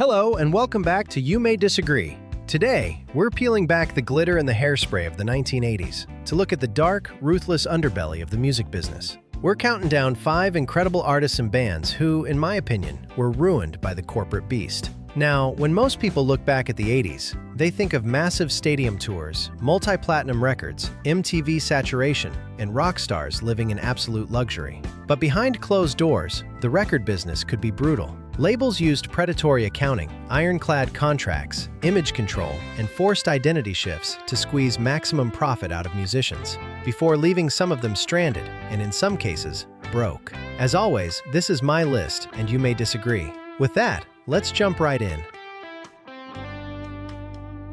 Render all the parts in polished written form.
Hello, and welcome back to You May Disagree. Today, we're peeling back the glitter and the hairspray of the 1980s to look at the dark, ruthless underbelly of the music business. We're counting down 5 incredible artists and bands who, in my opinion, were ruined by the corporate beast. Now, when most people look back at the 80s, they think of massive stadium tours, multi-platinum records, MTV saturation, and rock stars living in absolute luxury. But behind closed doors, the record business could be brutal. Labels used predatory accounting, iron-clad contracts, image control, and forced identity shifts to squeeze maximum profit out of musicians, before leaving some of them stranded, and in some cases, broke. As always, this is my list, and you may disagree. With that, let's jump right in.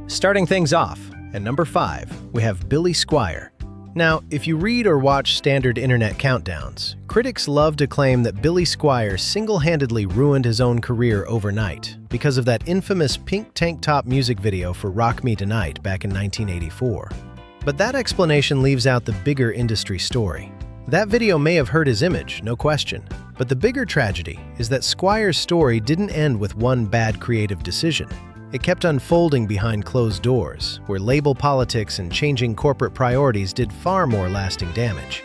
Starting things off, at number 5, we have Billy Squier. Now, if you read or watch standard internet countdowns, critics love to claim that Billy Squier single-handedly ruined his own career overnight because of that infamous pink tank top music video for Rock Me Tonight back in 1984. But that explanation leaves out the bigger industry story. That video may have hurt his image, no question, but the bigger tragedy is that Squier's story didn't end with one bad creative decision. It kept unfolding behind closed doors, where label politics and changing corporate priorities did far more lasting damage.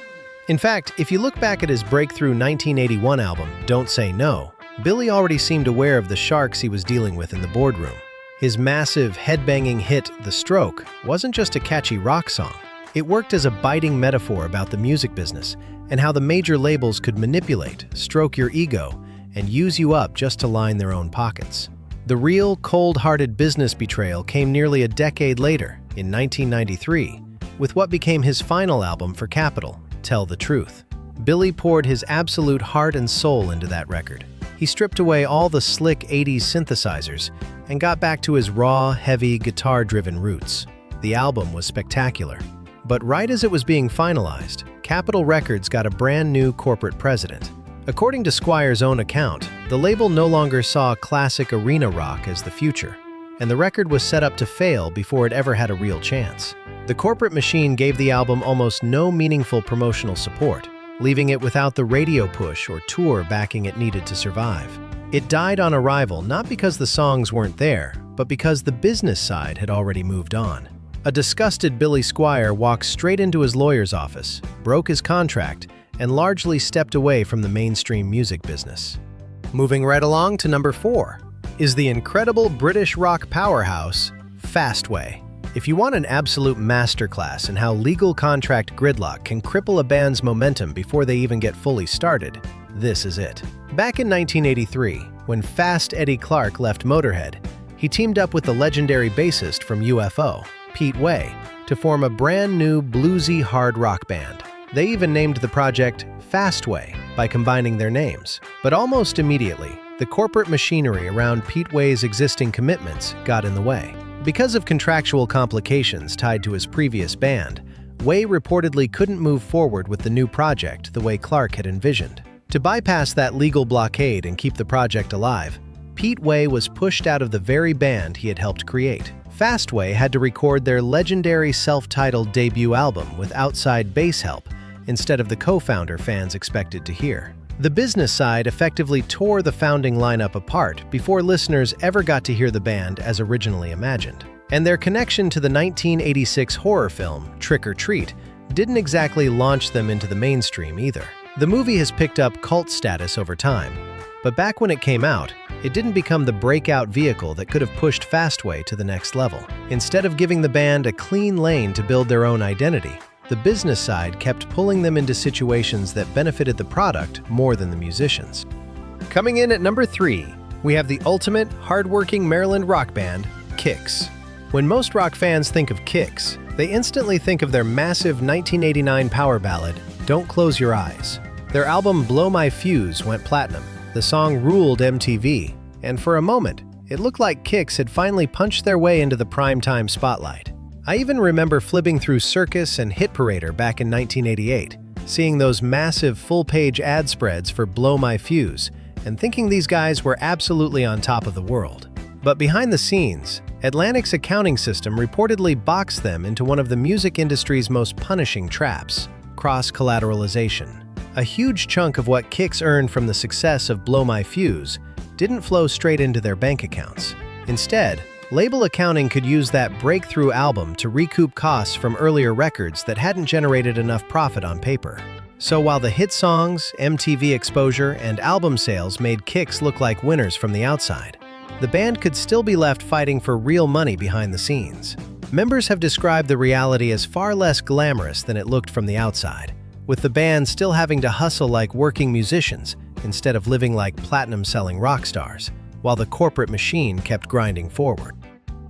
In fact, if you look back at his breakthrough 1981 album, Don't Say No, Billy already seemed aware of the sharks he was dealing with in the boardroom. His massive, headbanging hit, The Stroke, wasn't just a catchy rock song. It worked as a biting metaphor about the music business and how the major labels could manipulate, stroke your ego, and use you up just to line their own pockets. The real, cold-hearted business betrayal came nearly a decade later, in 1993, with what became his final album for Capitol, Tell the Truth. Billy poured his absolute heart and soul into that record. He stripped away all the slick 80s synthesizers and got back to his raw, heavy, guitar-driven roots. The album was spectacular. But right as it was being finalized, Capitol Records got a brand new corporate president. According to Squier's own account, the label no longer saw classic arena rock as the future, and the record was set up to fail before it ever had a real chance. The corporate machine gave the album almost no meaningful promotional support, leaving it without the radio push or tour backing it needed to survive. It died on arrival not because the songs weren't there, but because the business side had already moved on. A disgusted Billy Squier walked straight into his lawyer's office, broke his contract, and largely stepped away from the mainstream music business. Moving right along to number 4 is the incredible British rock powerhouse, Fastway. If you want an absolute masterclass in how legal contract gridlock can cripple a band's momentum before they even get fully started, this is it. Back in 1983, when Fast Eddie Clarke left Motorhead, he teamed up with the legendary bassist from UFO, Pete Way, to form a brand new bluesy hard rock band. They even named the project Fastway by combining their names. But almost immediately, the corporate machinery around Pete Way's existing commitments got in the way. Because of contractual complications tied to his previous band, Way reportedly couldn't move forward with the new project the way Clarke had envisioned. To bypass that legal blockade and keep the project alive, Pete Way was pushed out of the very band he had helped create. Fastway had to record their legendary self-titled debut album with outside bass help, instead of the co-founder fans expected to hear. The business side effectively tore the founding lineup apart before listeners ever got to hear the band as originally imagined. And their connection to the 1986 horror film, Trick or Treat, didn't exactly launch them into the mainstream either. The movie has picked up cult status over time, but back when it came out, it didn't become the breakout vehicle that could have pushed Fastway to the next level. Instead of giving the band a clean lane to build their own identity, the business side kept pulling them into situations that benefited the product more than the musicians. Coming in at number 3, we have the ultimate hardworking Maryland rock band, Kix. When most rock fans think of Kix, they instantly think of their massive 1989 power ballad, Don't Close Your Eyes. Their album Blow My Fuse went platinum. The song ruled MTV, and for a moment, it looked like Kix had finally punched their way into the primetime spotlight. I even remember flipping through Circus and Hit Parader back in 1988, seeing those massive full-page ad spreads for Blow My Fuse, and thinking these guys were absolutely on top of the world. But behind the scenes, Atlantic's accounting system reportedly boxed them into one of the music industry's most punishing traps, cross-collateralization. A huge chunk of what Kix earned from the success of Blow My Fuse didn't flow straight into their bank accounts. Instead, label accounting could use that breakthrough album to recoup costs from earlier records that hadn't generated enough profit on paper. So while the hit songs, MTV exposure, and album sales made Kix look like winners from the outside, the band could still be left fighting for real money behind the scenes. Members have described the reality as far less glamorous than it looked from the outside, with the band still having to hustle like working musicians instead of living like platinum-selling rock stars, while the corporate machine kept grinding forward.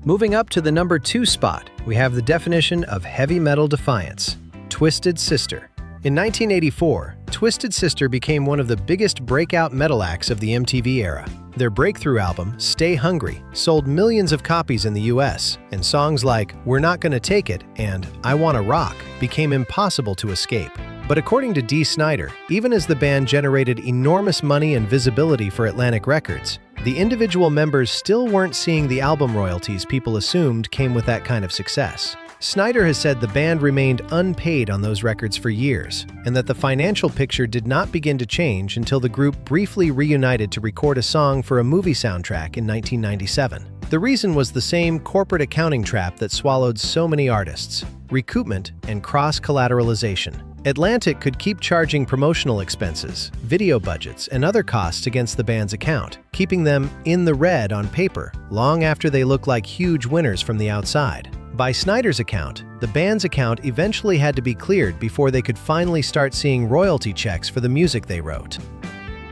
Moving up to the number 2 spot, we have the definition of heavy metal defiance, Twisted Sister. In 1984, Twisted Sister became one of the biggest breakout metal acts of the MTV era. Their breakthrough album, Stay Hungry, sold millions of copies in the US, and songs like We're Not Gonna Take It and I Wanna Rock became impossible to escape. But according to Dee Snider, even as the band generated enormous money and visibility for Atlantic Records, the individual members still weren't seeing the album royalties people assumed came with that kind of success. Snider has said the band remained unpaid on those records for years, and that the financial picture did not begin to change until the group briefly reunited to record a song for a movie soundtrack in 1997. The reason was the same corporate accounting trap that swallowed so many artists: recoupment and cross-collateralization. Atlantic could keep charging promotional expenses, video budgets, and other costs against the band's account, keeping them in the red on paper long after they looked like huge winners from the outside. By Snider's account, the band's account eventually had to be cleared before they could finally start seeing royalty checks for the music they wrote.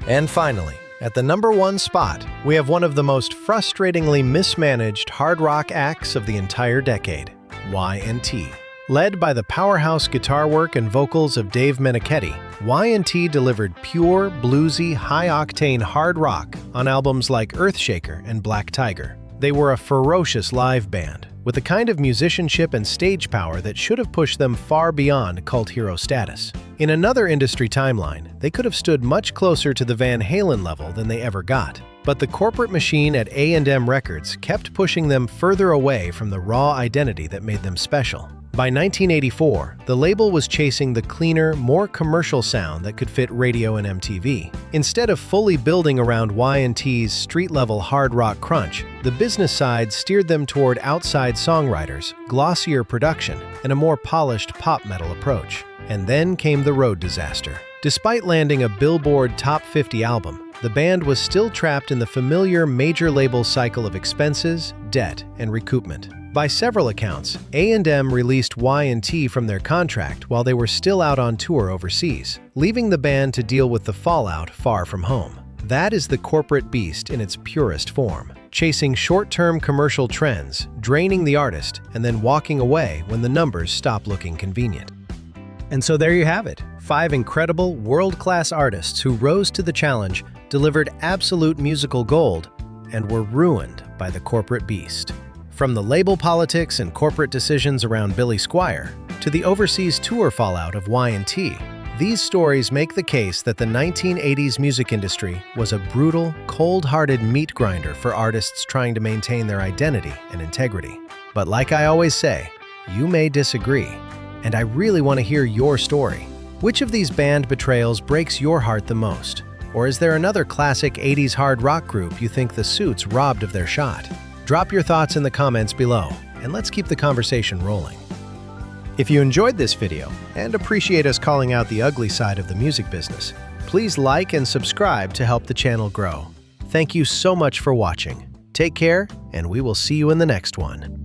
And finally, at the number 1 spot, we have one of the most frustratingly mismanaged hard rock acts of the entire decade, Y&T. Led by the powerhouse guitar work and vocals of Dave Meniketti, Y&T delivered pure, bluesy, high-octane hard rock on albums like Earthshaker and Black Tiger. They were a ferocious live band, with a kind of musicianship and stage power that should have pushed them far beyond cult hero status. In another industry timeline, they could have stood much closer to the Van Halen level than they ever got. But the corporate machine at A&M Records kept pushing them further away from the raw identity that made them special. By 1984, the label was chasing the cleaner, more commercial sound that could fit radio and MTV. Instead of fully building around Y&T's street-level hard rock crunch, the business side steered them toward outside songwriters, glossier production, and a more polished pop metal approach. And then came the road disaster. Despite landing a Billboard Top 50 album, the band was still trapped in the familiar major label cycle of expenses, debt, and recoupment. By several accounts, A&M released Y&T from their contract while they were still out on tour overseas, leaving the band to deal with the fallout far from home. That is the corporate beast in its purest form, chasing short-term commercial trends, draining the artist, and then walking away when the numbers stop looking convenient. And so there you have it, 5 incredible, world-class artists who rose to the challenge, delivered absolute musical gold, and were ruined by the corporate beast. From the label politics and corporate decisions around Billy Squier to the overseas tour fallout of Y&T, these stories make the case that the 1980s music industry was a brutal, cold-hearted meat grinder for artists trying to maintain their identity and integrity. But like I always say, you may disagree, and I really want to hear your story. Which of these band betrayals breaks your heart the most? Or is there another classic 80s hard rock group you think the Suits robbed of their shot? Drop your thoughts in the comments below, and let's keep the conversation rolling. If you enjoyed this video and appreciate us calling out the ugly side of the music business, please like and subscribe to help the channel grow. Thank you so much for watching. Take care, and we will see you in the next one.